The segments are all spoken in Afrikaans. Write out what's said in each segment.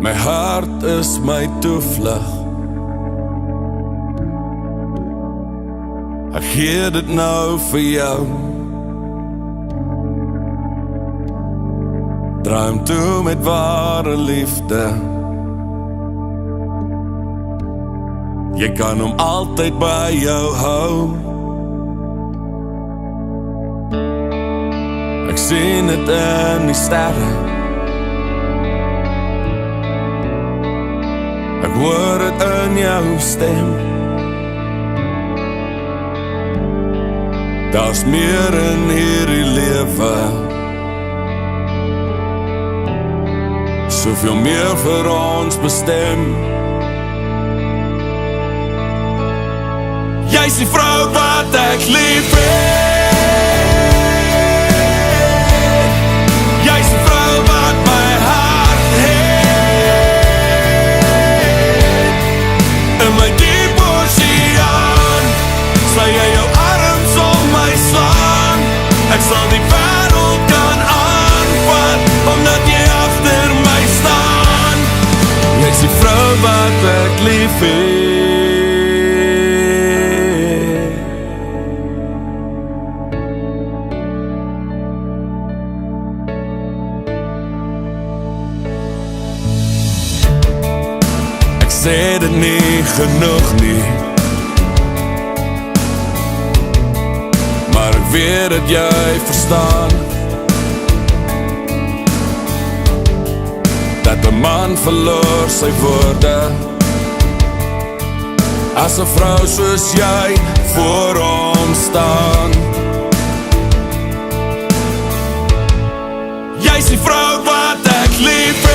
My hart is my toevlug. Ek gee dit nou vir jou. Droom toe met ware liefde. Jy kan hom altyd by jou hou. Ek sien dit in die sterre. Ek hoor het in jou stem. Daar's meer in hierdie lewe. Soveel meer vir ons bestem. Jy's die vrou wat ek lief het. Jy's die vrou wat my hart het. In my diep oseaan sal jy jou arms om my slaan. Ek sal die wêreld kan aanvat omdat jy agter my staan. Jy's die vrou wat ek lief het. Sê dit nie genoeg nie, maar ek weet dat jy verstaan dat 'n man verloor sy woorde as 'n vrou soos jy voor hom staan. Jy's die vrou wat ek lief het.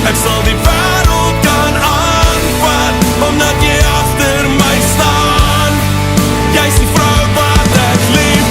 Ek sal die wêreld kan aanvat omdat jy agter my staan. Jy's die vrou wat ek lief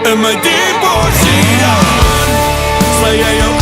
in my diep oseaan, sal jy jou